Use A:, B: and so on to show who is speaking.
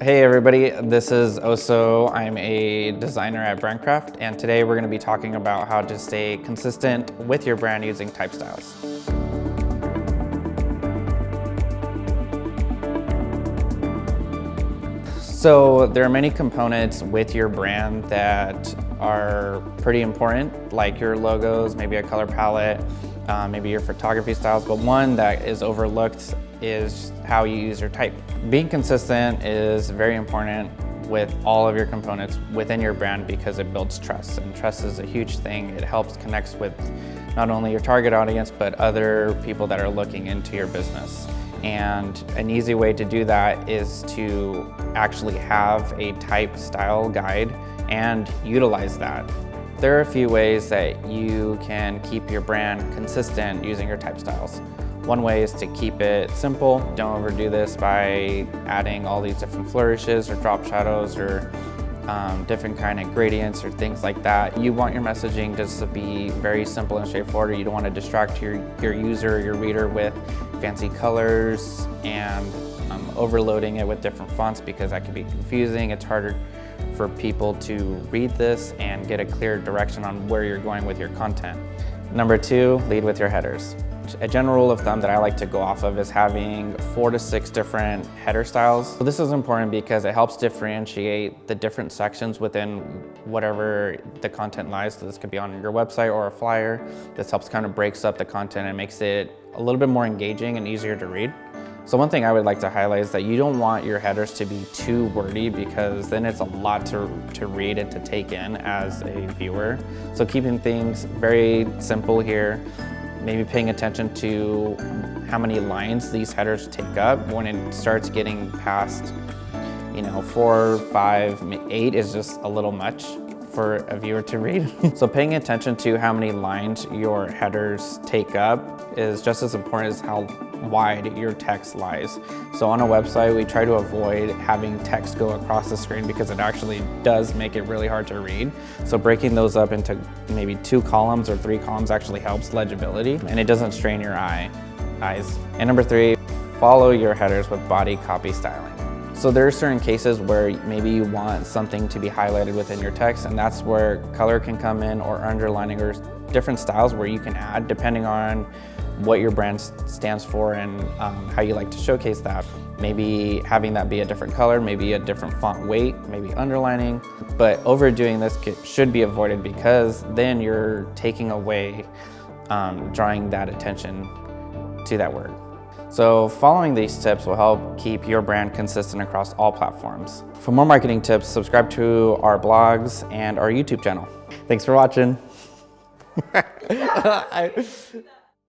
A: Hey everybody, this is Oso. I'm a designer at Brandcraft, and today we're going to be talking about how to stay consistent with your brand using type styles. So there are many components with your brand that are pretty important, like your logos, maybe a color palette, maybe your photography styles, but one that is overlooked is how you use your type. Being consistent is very important with all of your components within your brand because it builds trust, and trust is a huge thing. It helps connect with not only your target audience, but other people that are looking into your business. And an easy way to do that is to actually have a type style guide and utilize that. There are a few ways that you can keep your brand consistent using your type styles. One way is to keep it simple. Don't overdo this by adding all these different flourishes or drop shadows or different kind of gradients or things like that. You want your messaging just to be very simple and straightforward. You don't want to distract your user, your reader with fancy colors and overloading it with different fonts because that can be confusing. It's harder for people to read this and get a clear direction on where you're going with your content. Number two, lead with your headers. A general rule of thumb that I like to go off of is having 4 to 6 different header styles. So this is important because it helps differentiate the different sections within whatever the content lies. So this could be on your website or a flyer. This helps kind of breaks up the content and makes it a little bit more engaging and easier to read. So one thing I would like to highlight is that you don't want your headers to be too wordy because then it's a lot to read and to take in as a viewer. So keeping things very simple here. Maybe paying attention to how many lines these headers take up. When it starts getting past, 4, 5, 8 is just a little much for a viewer to read. So paying attention to how many lines your headers take up is just as important as how wide your text lies. So on a website, we try to avoid having text go across the screen because it actually does make it really hard to read. So breaking those up into maybe 2 columns or 3 columns actually helps legibility and it doesn't strain your eyes. And number 3, follow your headers with body copy styling. So there are certain cases where maybe you want something to be highlighted within your text, and that's where color can come in, or underlining, or different styles where you can add depending on what your brand stands for and how you like to showcase that. Maybe having that be a different color, maybe a different font weight, maybe underlining. But overdoing this should be avoided because then you're taking away drawing that attention to that word. So following these tips will help keep your brand consistent across all platforms. For more marketing tips, subscribe to our blogs and our YouTube channel. Thanks for watching.